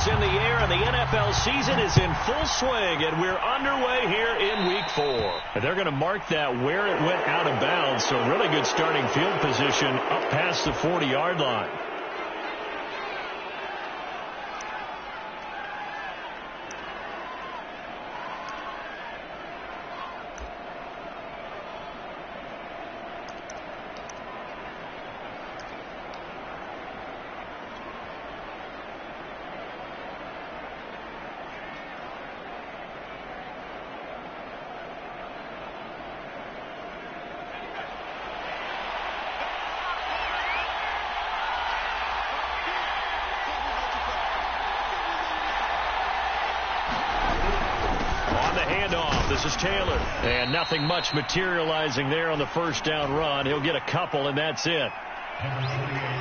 is in the air, and the NFL season is in full swing, and we're underway here in Week 4. And they're going to mark that where it went out of bounds, so really good starting field position up past the 40-yard line. This is Taylor. And nothing much materializing there on the first down run. He'll get a couple, and that's it.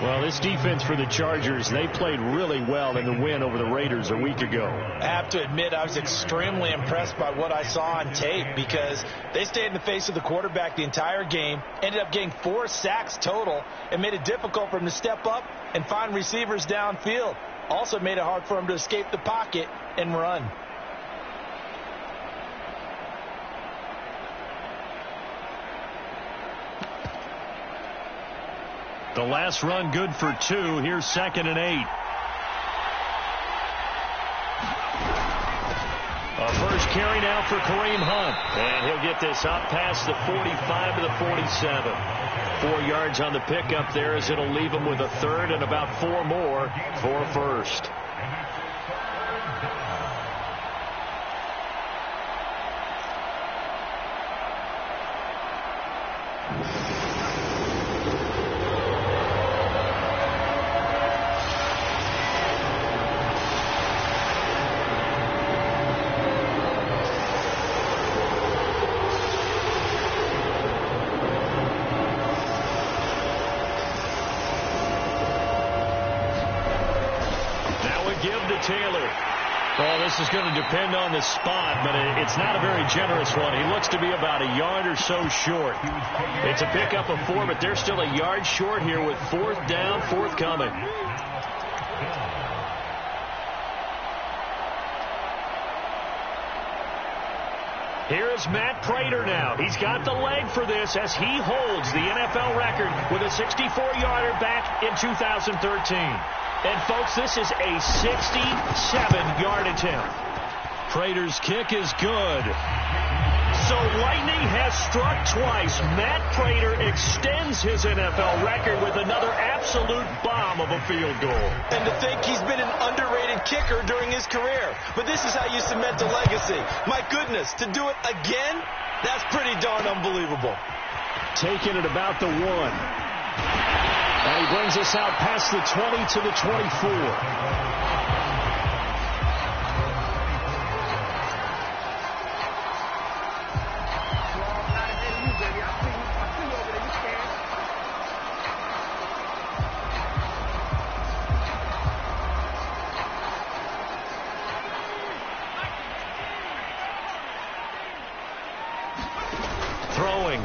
Well, this defense for the Chargers, they played really well in the win over the Raiders a week ago. I have to admit, I was extremely impressed by what I saw on tape because they stayed in the face of the quarterback the entire game, ended up getting 4 sacks total, and made it difficult for him to step up and find receivers downfield. Also made it hard for him to escape the pocket and run. The last run good for 2. Here's 2nd and 8. A first carry now for Kareem Hunt. And he'll get this up past the 45 to the 47. 4 yards on the pickup there as it'll leave him with a third and about 4 more for first. Taylor. Well, this is going to depend on the spot, but it's not a very generous one. He looks to be about a yard or so short. It's a pickup of 4, but they're still a yard short here with 4th down, forthcoming. Here is Matt Prater now. He's got the leg for this as he holds the NFL record with a 64-yarder back in 2013. And, folks, this is a 67-yard attempt. Prater's kick is good. So lightning has struck twice. Matt Prater extends his NFL record with another absolute bomb of a field goal. And to think he's been an underrated kicker during his career. But this is how you cement a legacy. My goodness, to do it again, that's pretty darn unbelievable. Taking it about the 1. And he brings us out past the 20 to the 24.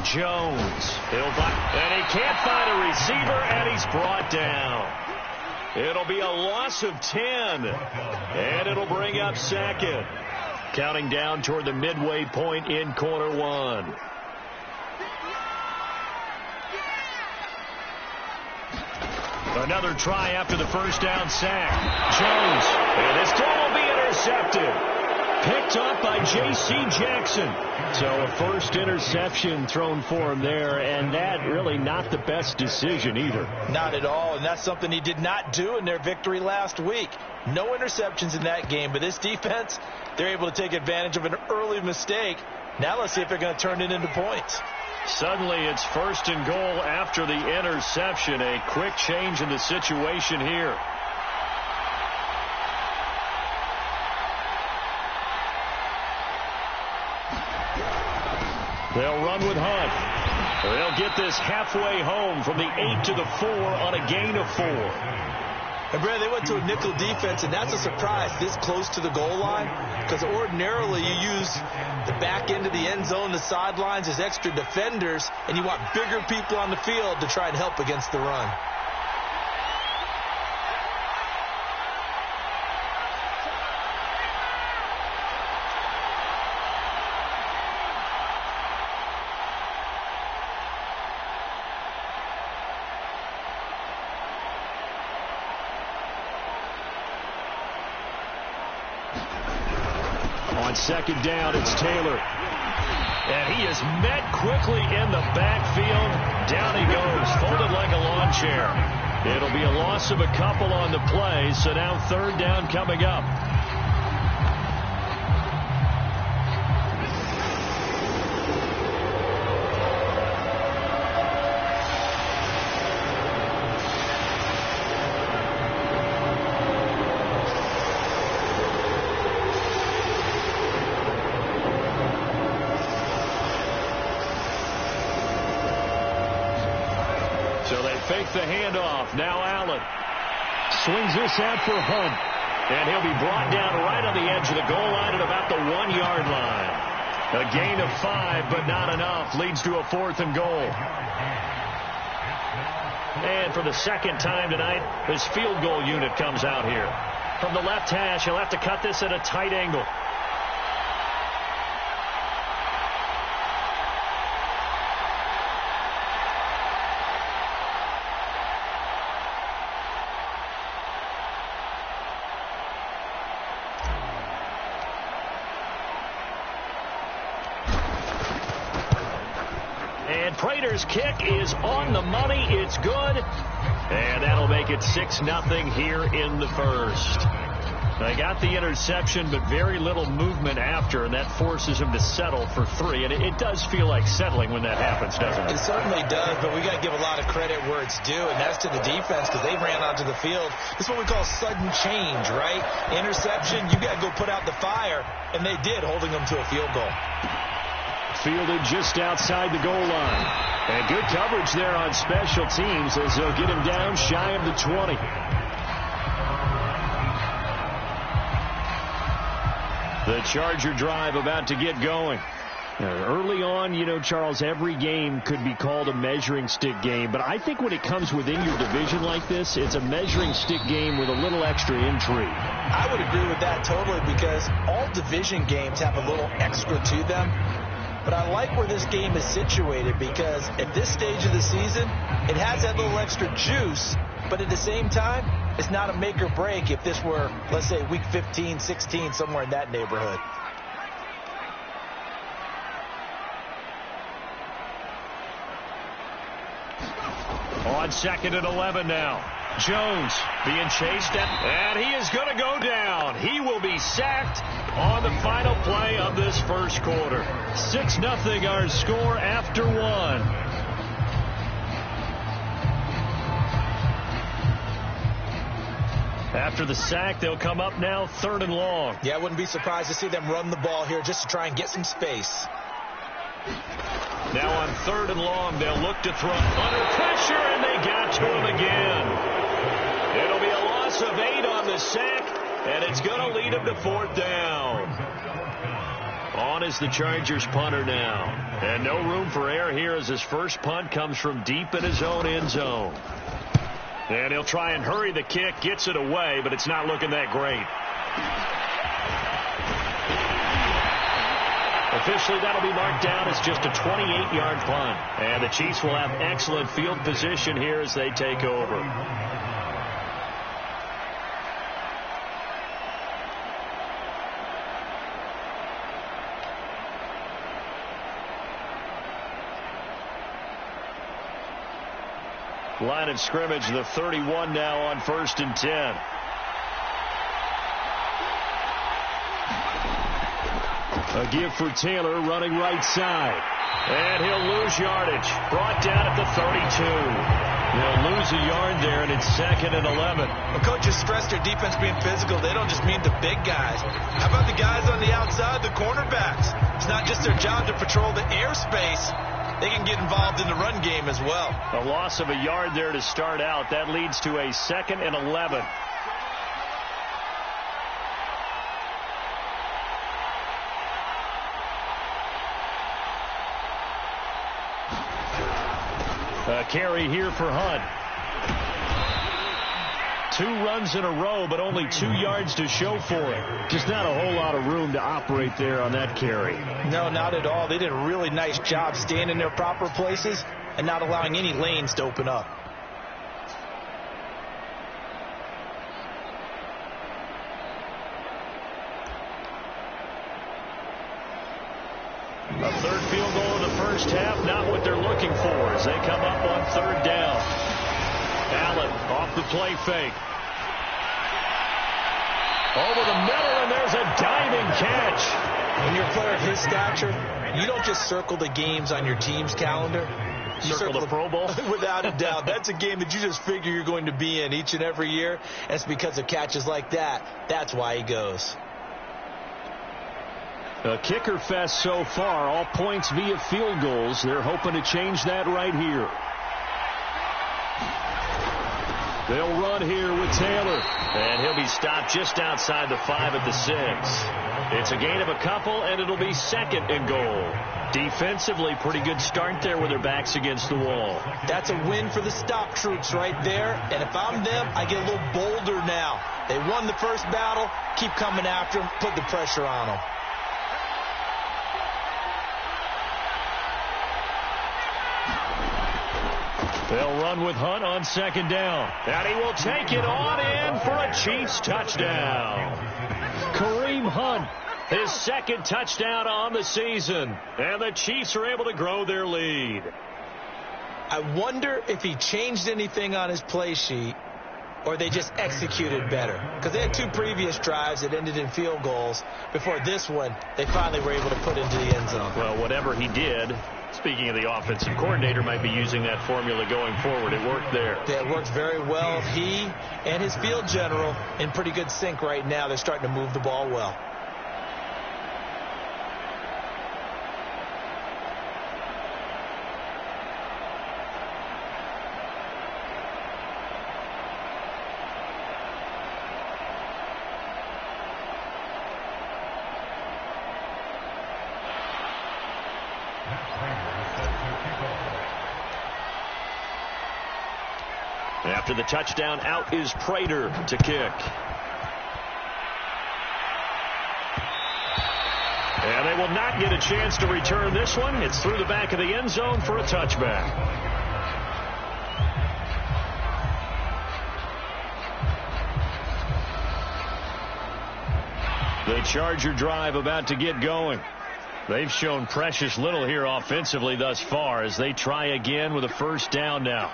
Jones. And he can't find a receiver, and he's brought down. It'll be a loss of 10, and it'll bring up 2nd. Counting down toward the midway point in quarter 1. Another try after the first down sack. Jones, and this throw will be intercepted. Picked up by J.C. Jackson. So a first interception thrown for him there, and that really not the best decision either. Not at all, and that's something he did not do in their victory last week. No interceptions in that game, but this defense, they're able to take advantage of an early mistake. Now let's see if they're going to turn it into points. Suddenly it's 1st and goal after the interception. A quick change in the situation here. They'll run with Hunt. They'll get this halfway home from the 8 to the 4 on a gain of 4. And, Brad, they went to a nickel defense, and that's a surprise this close to the goal line because ordinarily you use the back end of the end zone, the sidelines as extra defenders, and you want bigger people on the field to try and help against the run. On second down, it's Taylor. And he is met quickly in the backfield. Down he goes, folded like a lawn chair. It'll be a loss of a couple on the play, so now third down coming up. So they fake the handoff. Now Allen swings this out for Hunt. And he'll be brought down right on the edge of the goal line at about the 1-yard line. A gain of 5, but not enough. Leads to a 4th and goal. And for the second time tonight, this field goal unit comes out here. From the left hash, he'll have to cut this at a tight angle. And Prater's kick is on the money. It's good. And that'll make it 6-0 here in the first. They got the interception, but very little movement after, and that forces him to settle for 3. And it does feel like settling when that happens, doesn't it? It certainly does, but we got to give a lot of credit where it's due, and that's to the defense because they ran onto the field. This is what we call sudden change, right? Interception, you got to go put out the fire, and they did, holding them to a field goal. Fielded just outside the goal line. And good coverage there on special teams as they'll get him down shy of the 20. The Charger drive about to get going. Early on, you know, Charles, every game could be called a measuring stick game. But I think when it comes within your division like this, it's a measuring stick game with a little extra intrigue. I would agree with that totally because all division games have a little extra to them. But I like where this game is situated because at this stage of the season, it has that little extra juice. But at the same time, it's not a make or break if this were, let's say, week 15, 16, somewhere in that neighborhood. On second and 11 now. Jones being chased and he is going to go down. He will be sacked on the final play of this first quarter. 6-0 our score after 1. After the sack, they'll come up now 3rd and long. Yeah, I wouldn't be surprised to see them run the ball here just to try and get some space. Now on 3rd and long, they'll look to throw under pressure, and they got to him again. It'll be a loss of 8 on the sack, and it's going to lead him to 4th down. On is the Chargers punter now. And no room for error here as his first punt comes from deep in his own end zone. And he'll try and hurry the kick, gets it away, but it's not looking that great. Officially, that'll be marked down as just a 28-yard punt. And the Chiefs will have excellent field position here as they take over. Line of scrimmage, the 31 now on 1st and 10. A give for Taylor running right side. And he'll lose yardage. Brought down at the 32. They'll lose a yard there, and it's 2nd and 11. Well, coaches stress their defense being physical. They don't just mean the big guys. How about the guys on the outside, the cornerbacks? It's not just their job to patrol the airspace. They can get involved in the run game as well. A loss of a yard there to start out. That leads to a 2nd and 11. A carry here for Hunt. 2 runs in a row, but only 2 yards to show for it. Just not a whole lot of room to operate there on that carry. No, not at all. They did a really nice job staying in their proper places and not allowing any lanes to open up. Third field goal in the first half, not what they're looking for as they come up on third down. Allen off the play fake. Over the middle, and there's a diving catch. When you're a player of his stature, you don't just circle the games on your team's calendar. Circle the Pro Bowl? Without a doubt. That's a game that you just figure you're going to be in each and every year. And it's because of catches like that. That's why he goes. A kicker fest so far, all points via field goals. They're hoping to change that right here. They'll run here with Taylor. And he'll be stopped just outside the 5 at the 6. It's a gain of a couple, and it'll be second and goal. Defensively, pretty good start there with their backs against the wall. That's a win for the stop troops right there. And if I'm them, I get a little bolder now. They won the first battle. Keep coming after them. Put the pressure on them. They'll run with Hunt on second down. And he will take it on in for a Chiefs touchdown. Kareem Hunt, his second touchdown on the season. And the Chiefs are able to grow their lead. I wonder if he changed anything on his play sheet or they just executed better. Because they had 2 previous drives that ended in field goals. Before this one, they finally were able to put into the end zone. Well, whatever he did, speaking of the offensive coordinator, might be using that formula going forward. It worked there. Yeah, it worked very well. He and his field general in pretty good sync right now. They're starting to move the ball well. After the touchdown, out is Prater to kick. And they will not get a chance to return this one. It's through the back of the end zone for a touchback. The Charger drive about to get going. They've shown precious little here offensively thus far as they try again with a first down now.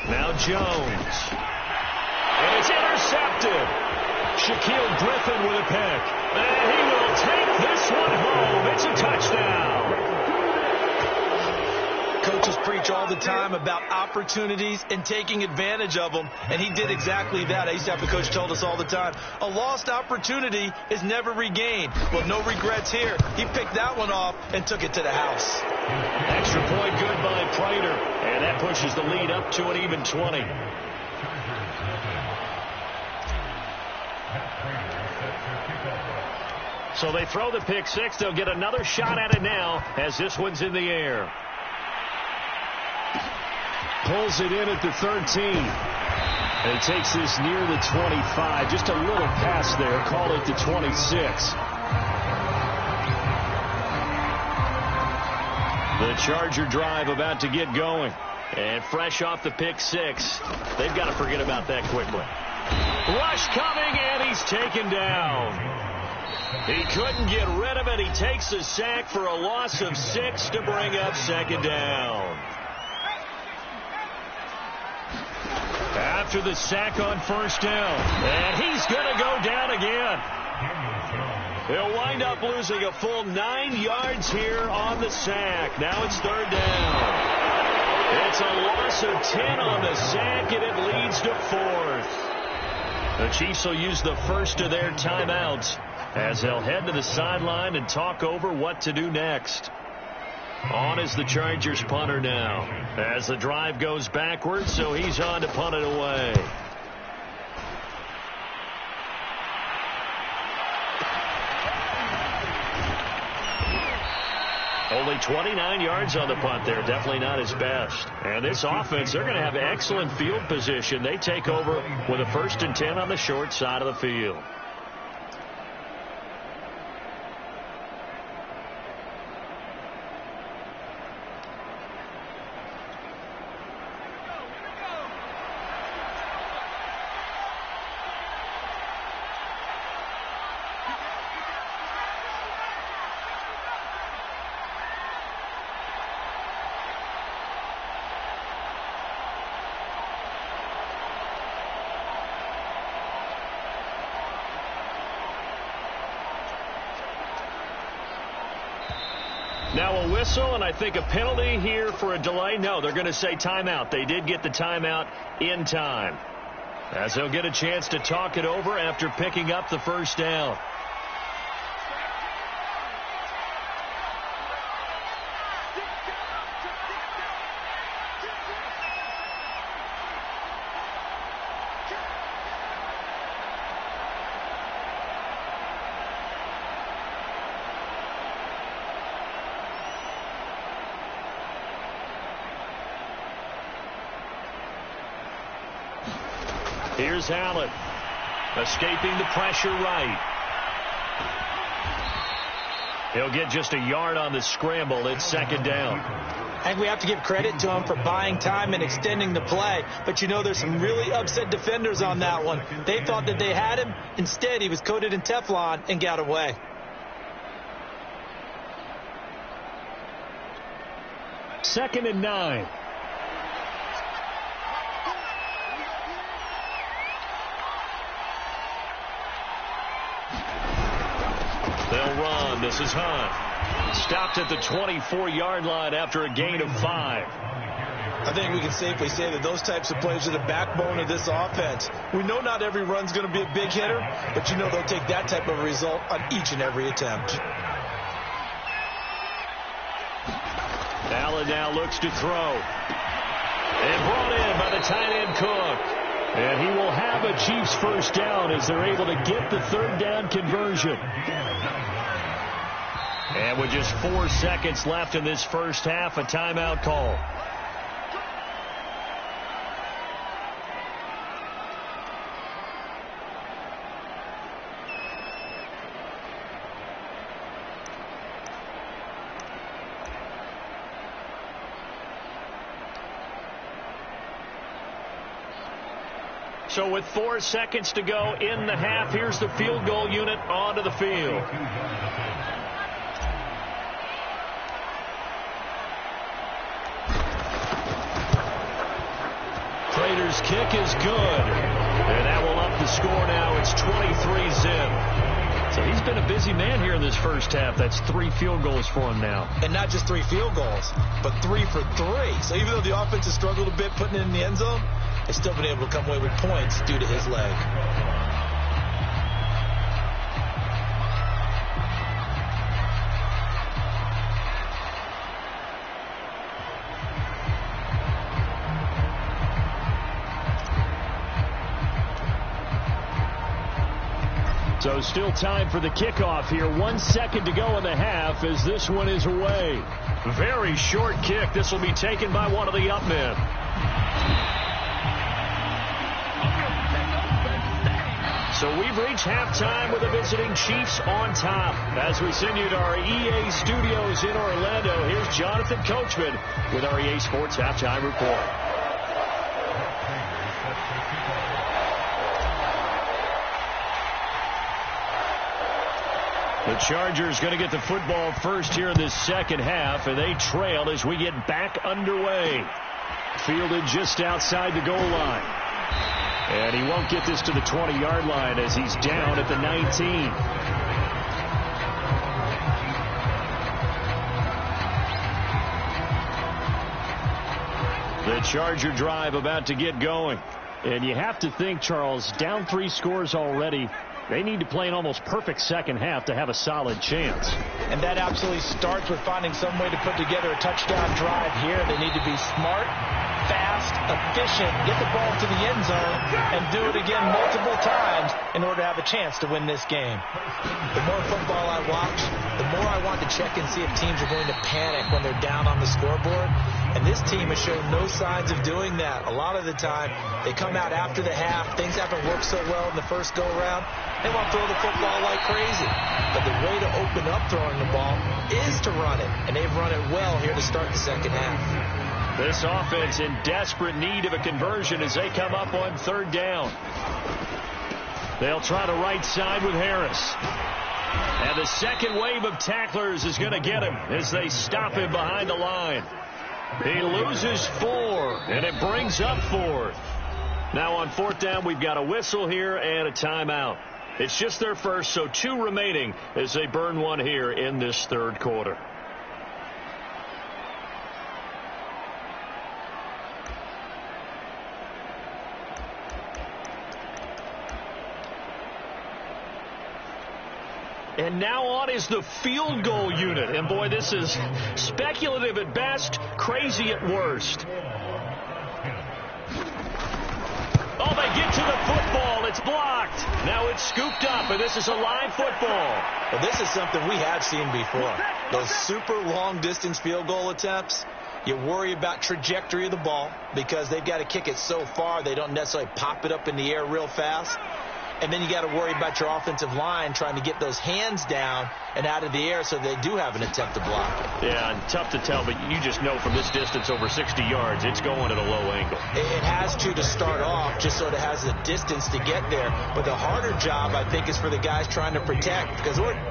Now Jones. And it's intercepted. Shaquille Griffin with a pick. And he will take this one home. It's a touchdown. Coaches preach all the time about opportunities and taking advantage of them, and he did exactly that. I used to have a coach told us all the time, a lost opportunity is never regained. Well, no regrets here. He picked that one off and took it to the house. Extra point good by Prater, and that pushes the lead up to an even 20. So they throw the pick six. They'll get another shot at it now as this one's in the air. Pulls it in at the 13. And he takes this near the 25. Just a little pass there. Call it the 26. The Charger drive about to get going. And fresh off the pick six, they've got to forget about that quickly. Rush coming, and he's taken down. He couldn't get rid of it. He takes a sack for a loss of 6 to bring up second down. After the sack on first down, and he's going to go down again. He'll wind up losing a full 9 yards here on the sack. Now it's third down. It's a loss of 10 on the sack, and it leads to fourth. The Chiefs will use the first of their timeouts as they'll head to the sideline and talk over what to do next. On is the Chargers punter now as the drive goes backwards, so he's on to punt it away. Only 29 yards on the punt there. Definitely not his best. And this offense, they're going to have excellent field position. They take over with a 1st and 10 on the short side of the field. Now a whistle, and I think a penalty here for a delay. No, they're going to say timeout. They did get the timeout in time, as they'll get a chance to talk it over after picking up the first down. Here's Allen, escaping the pressure right. He'll get just a yard on the scramble. It's second down. I think we have to give credit to him for buying time and extending the play. But, you know, there's some really upset defenders on that one. They thought that they had him. Instead, he was coated in Teflon and got away. Second and 9. They'll run. This is Hunt. Stopped at the 24-yard line after a gain of 5. I think we can safely say that those types of plays are the backbone of this offense. We know not every run's going to be a big hitter, but you know they'll take that type of result on each and every attempt. Allen now looks to throw. And brought in by the tight end Cook. And he will have a Chiefs first down as they're able to get the third down conversion. And with just 4 seconds left in this first half, a timeout call. So with 4 seconds to go in the half, here's the field goal unit onto the field. Prater's kick is good. And that will up the score now. It's 23-zip. So he's been a busy man here in this first half. That's 3 field goals for him now. And not just 3 field goals, but 3 for 3. So even though the offense has struggled a bit putting it in the end zone, they've still been able to come away with points due to his leg. So still time for the kickoff here. 1 second to go in the half as this one is away. Very short kick. This will be taken by one of the up men. So we've reached halftime with the visiting Chiefs on top. As we send you to our EA studios in Orlando, here's Jonathan Coachman with our EA Sports Halftime Report. The Chargers going to get the football first here in this second half, and they trail as we get back underway. Fielded just outside the goal line. And he won't get this to the 20-yard line as he's down at the 19. The Charger drive about to get going. And you have to think, Charles, down 3 scores already. They need to play an almost perfect second half to have a solid chance. And that absolutely starts with finding some way to put together a touchdown drive here. They need to be smart, fast, efficient, get the ball to the end zone, and do it again multiple times in order to have a chance to win this game. The more football I watch, the more I want to check and see if teams are going to panic when they're down on the scoreboard. And this team has shown no signs of doing that. A lot of the time, they come out after the half. Things haven't worked so well in the first go-around. They want to throw the football like crazy. But the way to open up throwing the ball is to run it. And they've run it well here to start the second half. This offense in desperate need of a conversion as they come up on third down. They'll try to right side with Harris. And the second wave of tacklers is going to get him as they stop him behind the line. He loses 4, and it brings up 4th. Now on 4th down, we've got a whistle here and a timeout. It's just their first, so 2 remaining as they burn 1 here in this third quarter. And now on is the field goal unit. And, boy, this is speculative at best, crazy at worst. Oh, they get to the football. It's blocked. Now it's scooped up, and this is a live football. Well, this is something we have seen before. Those super long-distance field goal attempts, you worry about trajectory of the ball because they've got to kick it so far they don't necessarily pop it up in the air real fast. And then you got to worry about your offensive line trying to get those hands down and out of the air so they do have an attempt to block it. Yeah, and tough to tell, but you just know from this distance over 60 yards, it's going at a low angle. It has to start off just so it has the distance to get there. But the harder job, I think, is for the guys trying to protect because ordinarily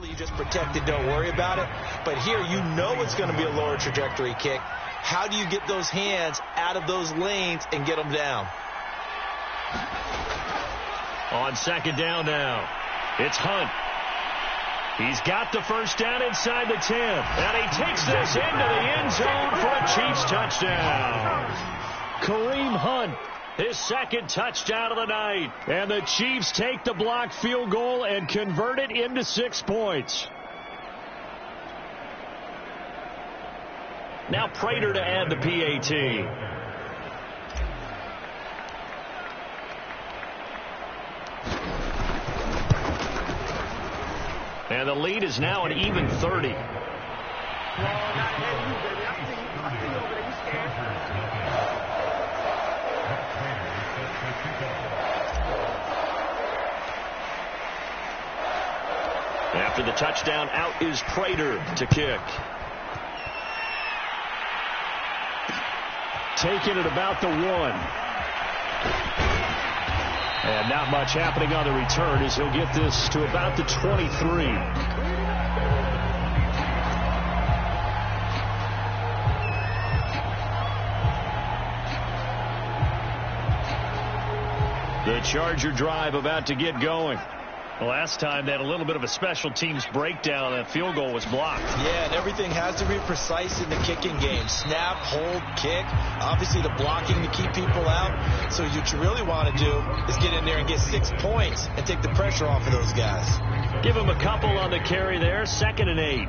you just protect it, don't worry about it. But here you know it's going to be a lower trajectory kick. How do you get those hands out of those lanes and get them down? On second down now, it's Hunt. He's got the first down inside the 10. And he takes this into the end zone for a Chiefs touchdown. Kareem Hunt, his second touchdown of the night. And the Chiefs take the blocked field goal and convert it into 6 points. Now Prater to add the PAT. And the lead is now an even 30. After the touchdown, out is Prater to kick. Taking it about the 1. And not much happening on the return as he'll get this to about the 23. The Charger drive about to get going. Last time they had a little bit of a special teams breakdown. That field goal was blocked. Yeah, and everything has to be precise in the kicking game. Snap, hold, kick. Obviously the blocking to keep people out. So what you really want to do is get in there and get 6 points and take the pressure off of those guys. Give them a couple on the carry there. 2nd and 8.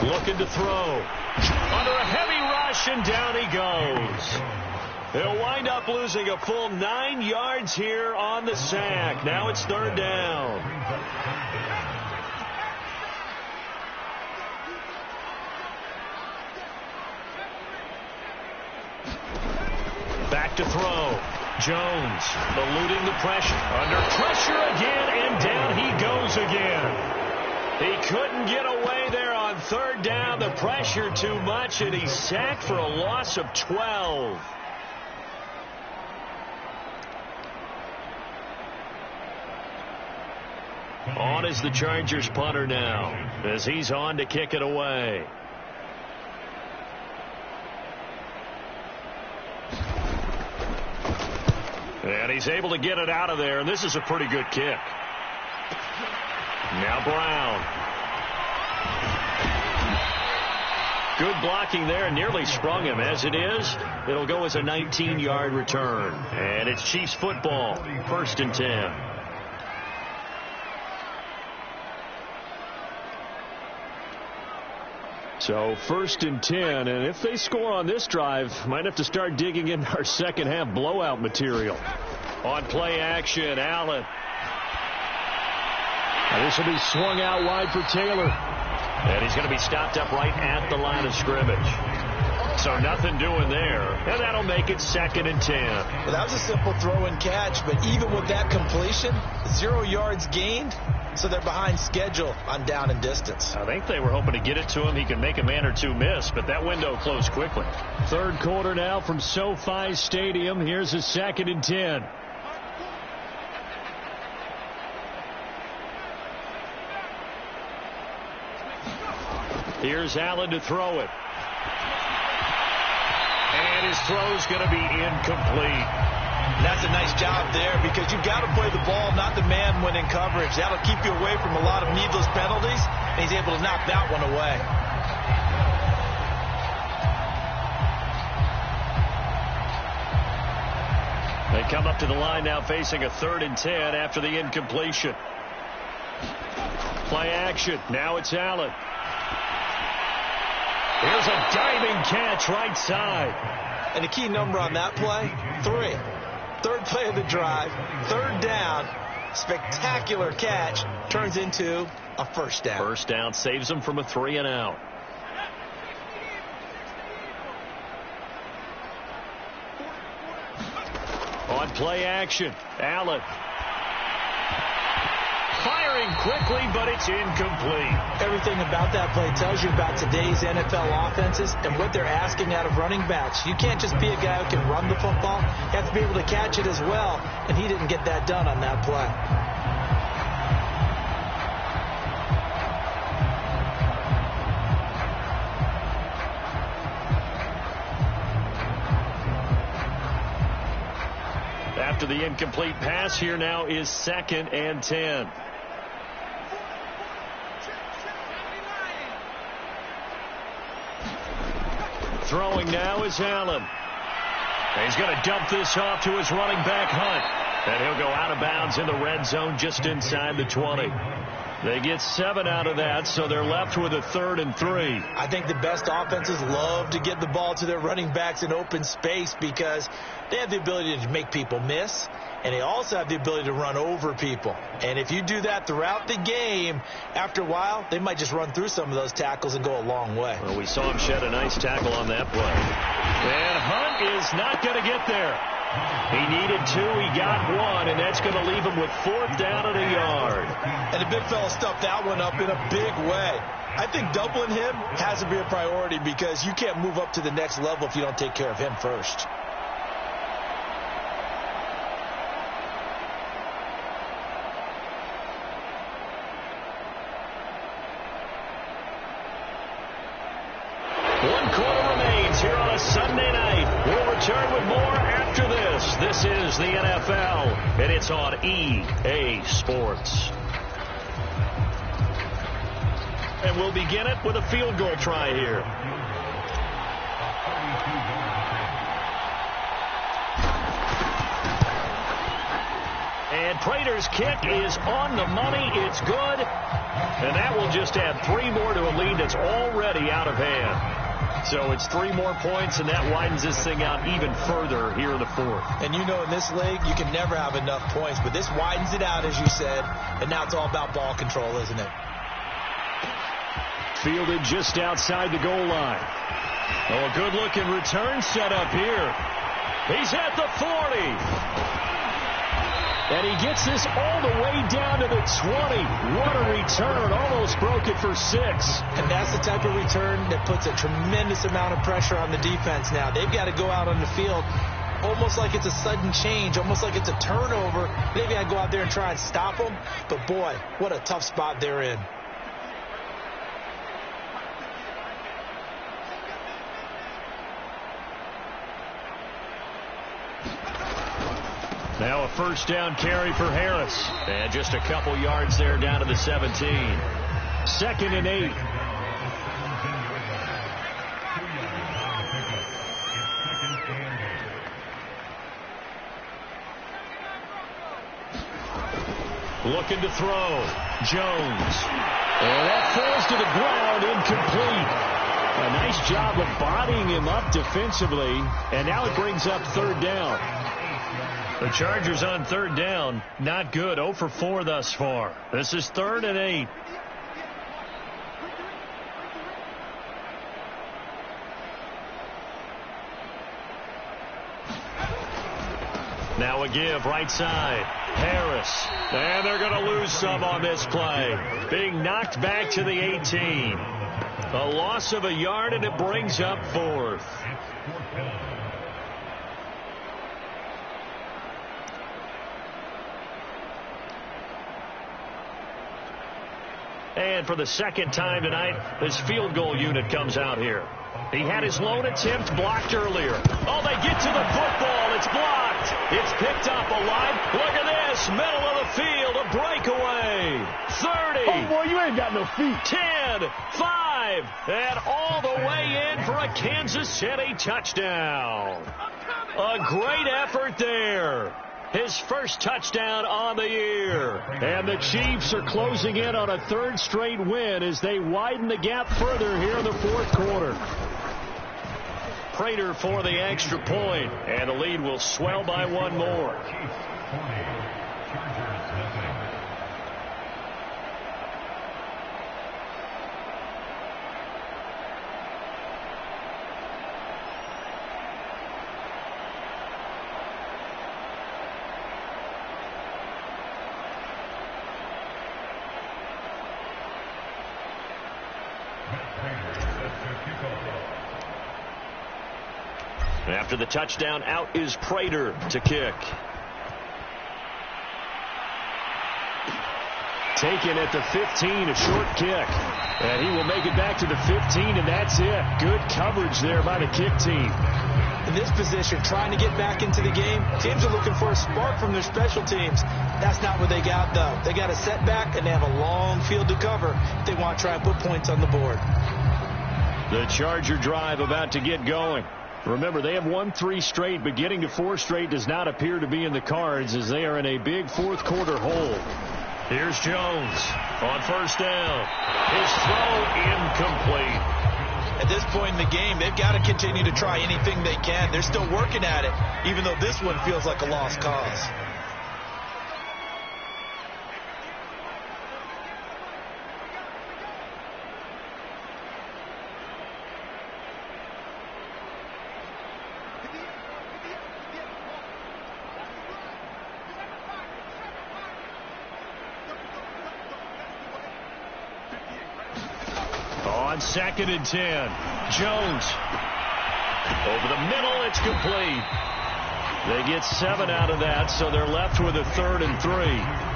Looking to throw. Under a heavy rush, and down he goes. He'll wind up losing a full 9 yards here on the sack. Now it's 3rd down. Back to throw. Jones eluding the pressure. Under pressure again, and down he goes again. He couldn't get away there on 3rd down. The pressure too much, and he's sacked for a loss of 12. On is the Chargers punter now, as he's on to kick it away. And he's able to get it out of there, and this is a pretty good kick. Now Brown. Good blocking there, and nearly sprung him. As it is, it'll go as a 19-yard return. And it's Chiefs football, 1st and 10. So 1st and 10, and if they score on this drive, might have to start digging into our second half blowout material. On play action, Allen. This will be swung out wide for Taylor. And he's going to be stopped up right at the line of scrimmage. So nothing doing there. And that'll make it 2nd and 10. Well, that was a simple throw and catch, but even with that completion, 0 yards gained, so they're behind schedule on down and distance. I think they were hoping to get it to him. He could make a man or two miss, but that window closed quickly. Third quarter now from SoFi Stadium. Here's a 2nd and 10. Here's Allen to throw it. And his throw's going to be incomplete. That's a nice job there because you've got to play the ball, not the man when in coverage. That'll keep you away from a lot of needless penalties, and he's able to knock that one away. They come up to the line now facing a 3rd and 10 after the incompletion. Play action. Now it's Allen. Here's a diving catch right side. And the key number on that play, 3. Third play of the drive, 3rd down, spectacular catch, turns into a 1st down. 1st down saves them from a 3 and out. On play action, Allen. Firing quickly, but it's incomplete. Everything about that play tells you about today's NFL offenses and what they're asking out of running backs. You can't just be a guy who can run the football. You have to be able to catch it as well, and he didn't get that done on that play. After the incomplete pass, here now is 2nd and 10. Throwing now is Allen. And he's going to dump this off to his running back, Hunt. And he'll go out of bounds in the red zone just inside the 20. They get 7 out of that, so they're left with a 3rd and 3. I think the best offenses love to get the ball to their running backs in open space because they have the ability to make people miss, and they also have the ability to run over people. And if you do that throughout the game, after a while, they might just run through some of those tackles and go a long way. Well, we saw him shed a nice tackle on that play. And Hunt is not going to get there. He needed 2, he got 1, and that's going to leave him with 4th down and a yard. And the big fella stuffed that one up in a big way. I think doubling him has to be a priority because you can't move up to the next level if you don't take care of him first. One quarter remains here on a Sunday night. We'll return with more after this. This is the NFL, and it's on EA Sports. And we'll begin it with a field goal try here. And Prater's kick is on the money. It's good. And that will just add 3 more to a lead that's already out of hand. So it's 3 more points, and that widens this thing out even further here in the 4th. And you know in this league, you can never have enough points. But this widens it out, as you said. And now it's all about ball control, isn't it? Fielded just outside the goal line. Oh, a good-looking return set up here. He's at the 40. And he gets this all the way down to the 20. What a return. Almost broke it for 6. And that's the type of return that puts a tremendous amount of pressure on the defense now. They've got to go out on the field almost like it's a sudden change, almost like it's a turnover. They've got to go out there and try and stop them. But, boy, what a tough spot they're in. Now a 1st down carry for Harris. And just a couple yards there down to the 17. 2nd and 8. Looking to throw. Jones. And that falls to the ground, incomplete. A nice job of bodying him up defensively. And now it brings up 3rd down. The Chargers on 3rd down, not good. 0 for 4 thus far. This is 3rd and 8. Now a give right side. Harris. And they're going to lose some on this play. Being knocked back to the 18. A loss of a yard, and it brings up 4th. And for the second time tonight, his field goal unit comes out here. He had his lone attempt blocked earlier. Oh, they get to the football. It's blocked. It's picked up alive. Look at this. Middle of the field. A breakaway. 30. Oh, boy, you ain't got no feet. 10, 5, and all the way in for a Kansas City touchdown. A great effort there. His first touchdown on the year. And the Chiefs are closing in on a 3rd straight win as they widen the gap further here in the 4th quarter. Prater for the extra point, and the lead will swell by 1 more. After the touchdown, out is Prater to kick. Taken at the 15, a short kick. And he will make it back to the 15, and that's it. Good coverage there by the kick team. In this position, trying to get back into the game, teams are looking for a spark from their special teams. That's not what they got, though. They got a setback, and they have a long field to cover if they want to try and put points on the board. The Charger drive about to get going. Remember, they have won 3 straight, but getting to 4 straight does not appear to be in the cards as they are in a big 4th quarter hole. Here's Jones on 1st down. His throw incomplete. At this point in the game, they've got to continue to try anything they can. They're still working at it, even though this one feels like a lost cause. On 2nd and 10, Jones. Over the middle, it's complete. They get 7 out of that, so they're left with a 3rd and 3.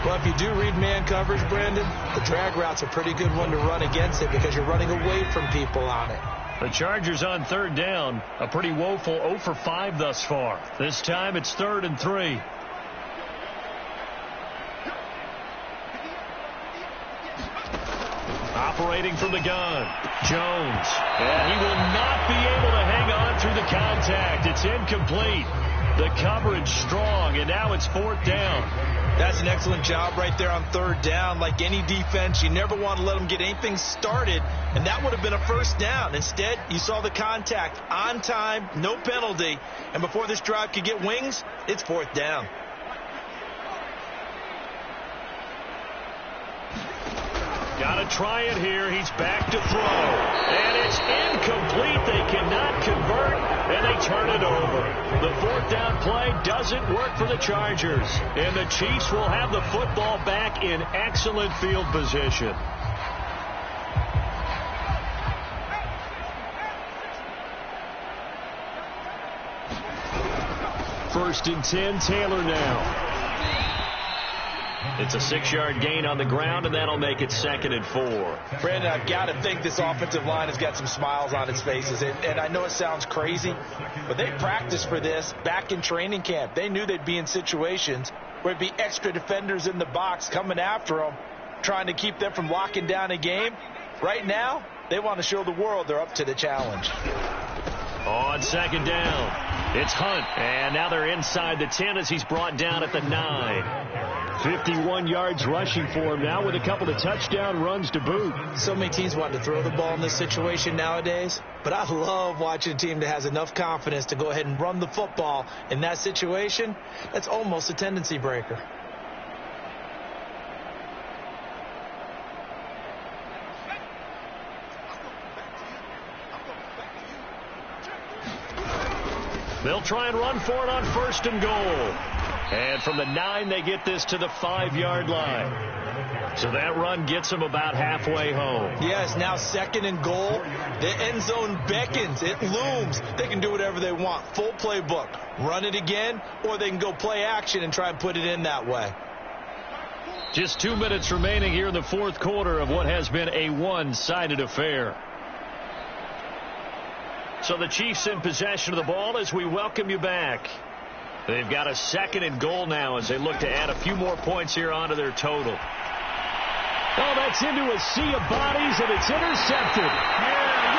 Well, if you do read man coverage, Brandon, the drag route's a pretty good one to run against it because you're running away from people on it. The Chargers on 3rd down, a pretty woeful 0 for 5 thus far. This time it's 3rd and 3. Operating from the gun, Jones. And he will not be able to hang on through the contact. It's incomplete. The coverage strong, and now it's 4th down. That's an excellent job right there on 3rd down. Like any defense, you never want to let them get anything started, and that would have been a 1st down. Instead, you saw the contact on time, no penalty, and before this drive could get wings, it's 4th down. Got to try it here. He's back to throw. And it's incomplete. They cannot convert, and they turn it over. The 4th down play doesn't work for the Chargers. And the Chiefs will have the football back in excellent field position. First and 10, Taylor now. It's a 6-yard gain on the ground, and that'll make it 2nd and 4. Brandon, I've got to think this offensive line has got some smiles on its faces. And I know it sounds crazy, but they practiced for this back in training camp. They knew they'd be in situations where it'd be extra defenders in the box coming after them, trying to keep them from locking down a game. Right now, they want to show the world they're up to the challenge. On 2nd down, it's Hunt. And now they're inside the 10 as he's brought down at the 9. 51 yards rushing for him now with a couple of touchdown runs to boot. So many teams want to throw the ball in this situation nowadays, but I love watching a team that has enough confidence to go ahead and run the football in that situation. That's almost a tendency breaker. They'll try and run for it on 1st and goal. And from the 9, they get this to the 5-yard line. So that run gets them about halfway home. Yes, now 2nd and goal. The end zone beckons. It looms. They can do whatever they want. Full playbook. Run it again, or they can go play action and try and put it in that way. Just 2 minutes remaining here in the 4th quarter of what has been a one-sided affair. So the Chiefs in possession of the ball as we welcome you back. They've got a 2nd and goal now as they look to add a few more points here onto their total. Oh, that's into a sea of bodies, and it's intercepted.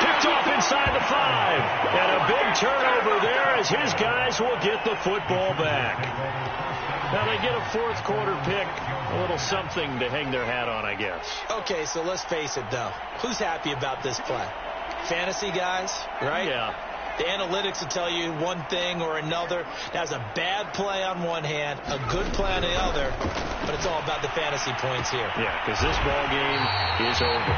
Picked off inside the 5. And a big turnover there as his guys will get the football back. Now they get a 4th quarter pick. A little something to hang their hat on, I guess. Okay, so let's face it, though. Who's happy about this play? Fantasy guys, right? Yeah. The analytics will tell you one thing or another. That's a bad play on one hand, a good play on the other, but it's all about the fantasy points here. Yeah, because this ball game is over.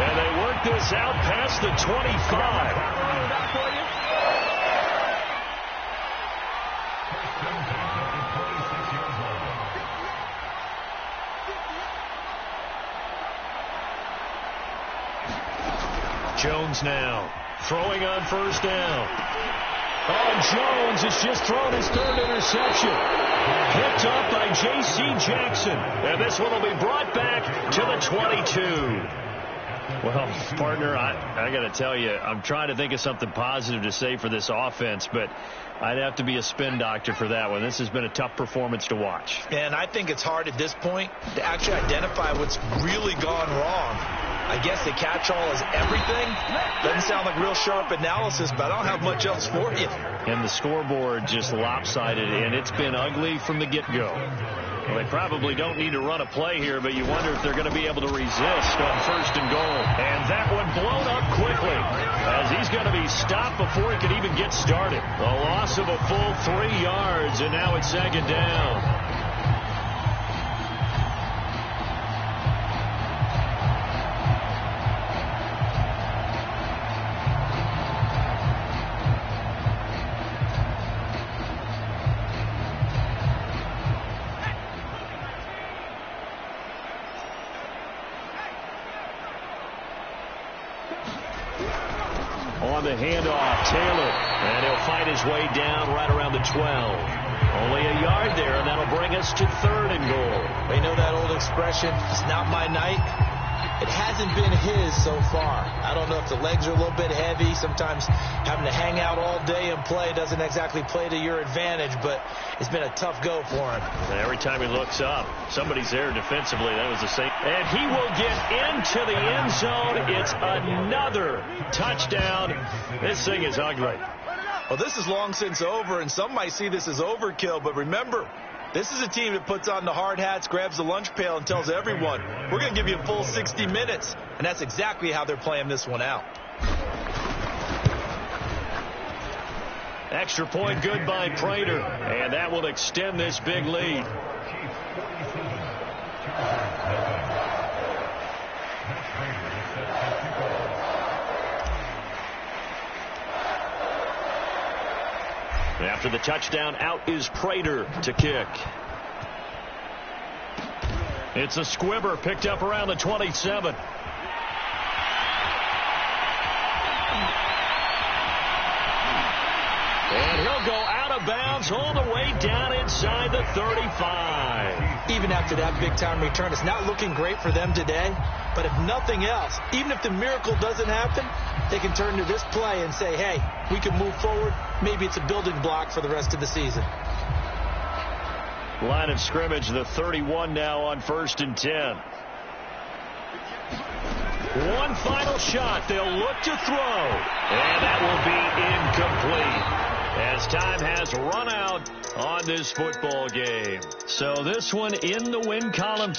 And they work this out past the 25. Jones now throwing on 1st down. Oh, Jones has just thrown his 3rd interception. Picked up by J.C. Jackson. And this one will be brought back to the 22. Well, partner, I got to tell you, I'm trying to think of something positive to say for this offense, but I'd have to be a spin doctor for that one. This has been a tough performance to watch. And I think it's hard at this point to actually identify what's really gone wrong. I guess the catch-all is everything. Doesn't sound like real sharp analysis, but I don't have much else for you. And the scoreboard just lopsided, and it's been ugly from the get-go. Well, they probably don't need to run a play here, but you wonder if they're going to be able to resist on 1st and goal. And that one blown up quickly as he's going to be stopped before he can even get started. A loss of a full 3 yards, and now it's 2nd down. On the handoff, Taylor, and he'll fight his way down right around the 12. Only a yard there, and that'll bring us to 3rd and goal. You know that old expression, it's not my night? It hasn't been his so far. I don't know if the legs are a little bit heavy. Sometimes having to hang out all day and play doesn't exactly play to your advantage, but it's been a tough go for him. And every time he looks up, somebody's there defensively. That was the same. And he will get into the end zone. It's another touchdown. This thing is ugly. Well, this is long since over, and some might see this as overkill, but remember, this is a team that puts on the hard hats, grabs the lunch pail, and tells everyone, we're going to give you a full 60 minutes. And that's exactly how they're playing this one out. Extra point good by Prater, and that will extend this big lead. After the touchdown, out is Prater to kick. It's a squibber picked up around the 27. And he'll go out of bounds all the way down inside the 35. Even after that big-time return, it's not looking great for them today. But if nothing else, even if the miracle doesn't happen, they can turn to this play and say, hey, we can move forward. Maybe it's a building block for the rest of the season. Line of scrimmage, the 31 now on 1st and 10. One final shot. They'll look to throw. And that will be incomplete, as time has run out on this football game. So this one in the win column.